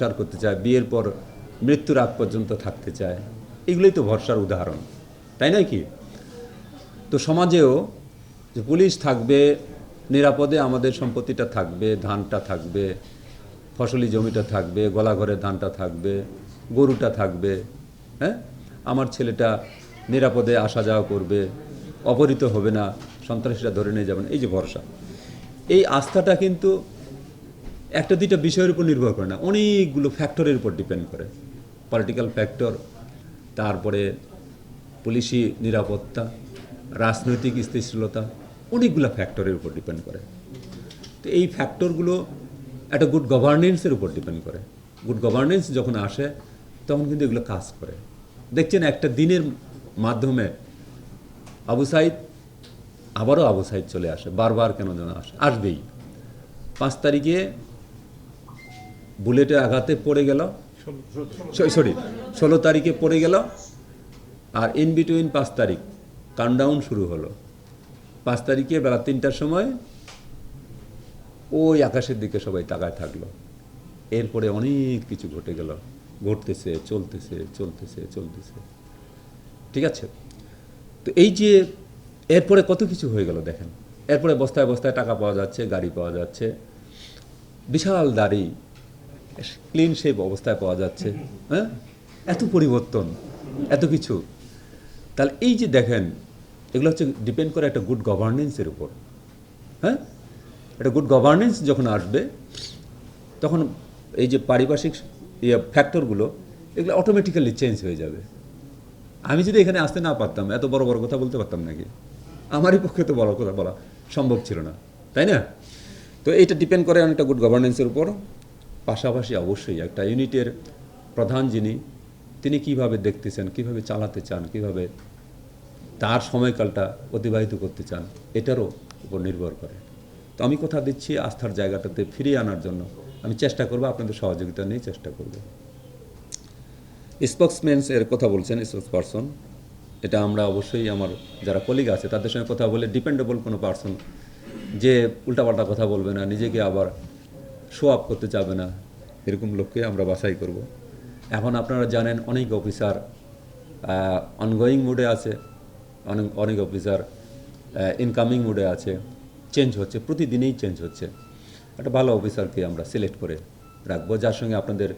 সংসার করতে চায়, বিয়ের পর মৃত্যুর আগ পর্যন্ত থাকতে চায়। এগুলোই তো ভরসার উদাহরণ, তাই নয় কি? তো সমাজেও যে পুলিশ থাকবে, নিরাপদে আমাদের সম্পত্তিটা থাকবে, ধানটা থাকবে, ফসলি জমিটা থাকবে, গলাঘরের ধানটা থাকবে, গরুটা থাকবে, হ্যাঁ, আমার ছেলেটা নিরাপদে আসা যাওয়া করবে, অপহৃত হবে না, সন্ত্রাসীরা ধরে নিয়ে যাবেন, এই যে ভরসা, এই আস্থাটা কিন্তু একটা দুইটা বিষয়ের উপর নির্ভর করে না, অনেকগুলো ফ্যাক্টরের উপর ডিপেন্ড করে। পলিটিক্যাল ফ্যাক্টর, তারপরে পুলিশি নিরাপত্তা, রাজনৈতিক স্থিতিশীলতা, অনেকগুলো ফ্যাক্টরের উপর ডিপেন্ড করে। তো এই ফ্যাক্টরগুলো একটা গুড গভর্নেন্সের উপর ডিপেন্ড করে। গুড গভর্নেন্স যখন আসে তখন কিন্তু এগুলো কাজ করে। দেখছেন একটা দিনের মাধ্যমে আবু সাইদ, আবারও আবু সাইদ চলে আসে, বারবার কেন যেন আসবেই। 5 তারিখে বুলেটের আঘাতে পড়ে গেল, 16 তারিখে পড়ে গেল, আর ইন বিটুইন 5 তারিখ কাউন্টডাউন শুরু হলো। 5 তারিখে বেলা 3টার সময় ওই আকাশের দিকে সবাই তাকায় থাকলো। এরপরে অনেক কিছু ঘটে গেল, ঘটতেছে, চলতেছে চলতেছে চলতেছে, ঠিক আছে? তো এই যে এরপরে কত কিছু হয়ে গেল দেখেন। এরপরে বস্তায় বস্তায় টাকা পাওয়া যাচ্ছে, গাড়ি পাওয়া যাচ্ছে, বিশাল দাড়ি, ক্লিন শেপ অবস্থায় পাওয়া যাচ্ছে, হ্যাঁ, এত পরিবর্তন, এত কিছু। তাহলে এই যে দেখেন, এগুলো হচ্ছে ডিপেন্ড করে একটা গুড গভর্নেন্সের উপর। হ্যাঁ, একটা গুড গভর্নেন্স যখন আসবে তখন এই যে পারিপার্শ্বিক ফ্যাক্টরগুলো এগুলো অটোমেটিক্যালি চেঞ্জ হয়ে যাবে। আমি যদি এখানে আসতে না পারতাম, এত বড় বড় কথা বলতে পারতাম নাকি? আমারই পক্ষে তো বড় কথা বলা সম্ভব ছিল না, তাই না? তো এইটা ডিপেন্ড করে অনেকটা গুড গভর্নেন্সের উপর। পাশাপাশি অবশ্যই একটা ইউনিটের প্রধান যিনি, তিনি কিভাবে দেখতেছেন, কিভাবে চালাতে চান, কিভাবে তার সময়কালটা অতিবাহিত করতে চান, এটারও উপর নির্ভর করে। তো আমি কথা দিচ্ছি, আস্থার জায়গাটাতে ফিরিয়ে আনার জন্য আমি চেষ্টা করব, আপনাদের সহযোগিতা নিয়ে চেষ্টা করব। স্পোক্সম্যানস এর কথা বলছেন, স্পোক্সপারসন, এটা আমরা অবশ্যই আমার যারা কলিগ আছে তাদের সঙ্গে কথা বলে, ডিপেন্ডেবল কোনো পারসন যে উল্টাপাল্টা কথা বলবে না, নিজেকে আবার শো আপ করতে চাবে না, এরকম লোককে আমরা বাছাই করব। এখন আপনারা জানেন অনেক অফিসার অনগোয়িং মুডে আছে, অনেক অফিসার ইনকামিং মুডে আছে, চেঞ্জ হচ্ছে, প্রতিদিনই চেঞ্জ হচ্ছে। একটা ভালো অফিসারকে আমরা সিলেক্ট করে রাখবো, যার সঙ্গে আপনাদের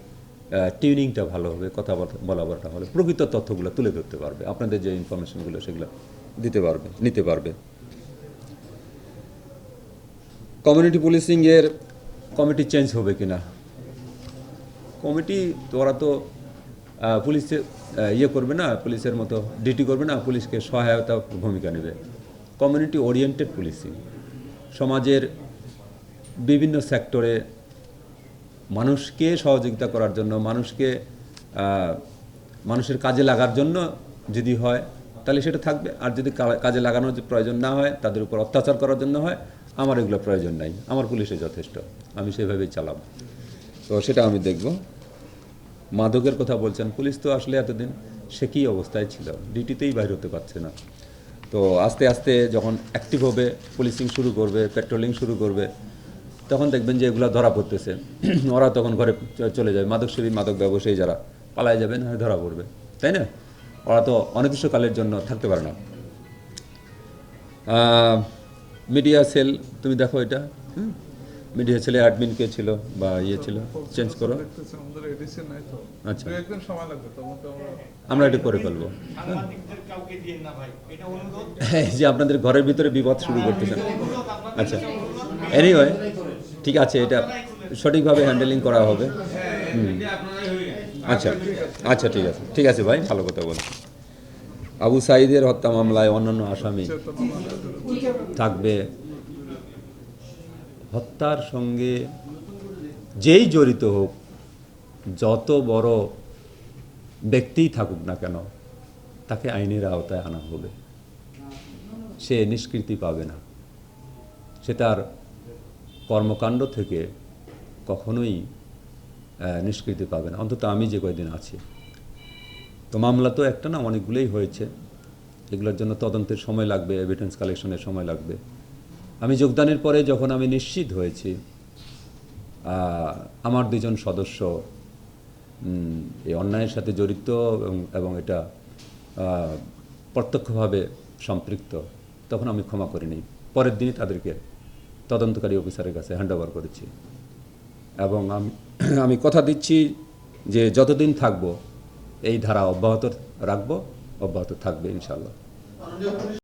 টিউনিংটা ভালো হবে, কথা বলাটা হলে প্রকৃত তথ্যগুলো তুলে ধরতে পারবে, আপনাদের যে ইনফরমেশনগুলো সেগুলো নিতে পারবে। কমিউনিটি পুলিশিংয়ের কমিটি চেঞ্জ হবে কিনা? কমিটি ওরা তো পুলিশে করবে না, পুলিশের মতো ডিউটি করবে না, পুলিশকে সহায়তা ভূমিকা নেবে। কমিউনিটি ওরিয়েন্টেড পুলিশিং, সমাজের বিভিন্ন সেক্টরে মানুষকে সহযোগিতা করার জন্য, মানুষের কাজে লাগার জন্য যদি হয় তাহলে সেটা থাকবে। আর যদি কাজে লাগানোর প্রয়োজন না হয়, তাদের উপর অত্যাচার করার জন্য হয়, আমার এগুলো প্রয়োজন নাই, আমার পুলিশে যথেষ্ট, আমি সেভাবেই চালাব। তো সেটা আমি দেখব। মাদকের কথা বলছেন, পুলিশ তো আসলে এতদিন সে কী অবস্থায় ছিল, ডিউটিতেই বাইর হতে পারছে না। তো আস্তে আস্তে যখন অ্যাক্টিভ হবে, পুলিশিং শুরু করবে, পেট্রোলিং শুরু করবে, তখন দেখবেন যে এগুলো ধরা পড়তেছে, ওরা তখন ঘরে চলে যাবে, মাদক ব্যবসায়ী যারা পালায় যাবেন, হয় ধরা পড়বে, তাই না? ওরা তো অনির্দিষ্টকালের জন্য থাকতে পারে না। মিডিয়া সেল, তুমি দেখো এটা, মিডিয়া সেলে অ্যাডমিন কে ছিল বা ছিল, চেঞ্জ করো। আচ্ছা, আমরা এটা করে ফেলবো। হ্যাঁ, যে আপনাদের ঘরের ভিতরে বিপদ শুরু করতেছেন। আচ্ছা, এনিওয়ে, ঠিক আছে, এটা সঠিকভাবে হ্যান্ডেলিং করা হবে। আচ্ছা আচ্ছা, ঠিক আছে ভাই, ভালো কথা বলছি। আবু সাইদের হত্যা মামলায় অন্যান্য আসামি থাকবে। হত্যার সঙ্গে যেই জড়িত হোক, যত বড় ব্যক্তিই থাকুক না কেন, তাকে আইনের আওতায় আনা হবে। সে নিষ্কৃতি পাবে না, সে তার কর্মকাণ্ড থেকে কখনোই নিষ্কৃতি পাবে না, অন্তত আমি যে কয়দিন আছি। তো মামলা তো একটা না, অনেকগুলোই হয়েছে, এগুলোর জন্য তদন্তের সময় লাগবে, এভিডেন্স কালেকশনের সময় লাগবে। আমি যোগদানের পরে যখন আমি নিশ্চিত হয়েছি আমার 2জন সদস্য এই অন্যায়ের সাথে জড়িত এবং এটা প্রত্যক্ষভাবে সম্পৃক্ত, তখন আমি ক্ষমা করিনি। পরের দিনই তাদেরকে তদন্তকারী অফিসারের কাছে হ্যান্ড ওভার করেছি এবং আমি কথা দিচ্ছি যে যতদিন থাকবো এই ধারা অব্যাহত রাখবো, অব্যাহত থাকবে ইনশাআল্লাহ।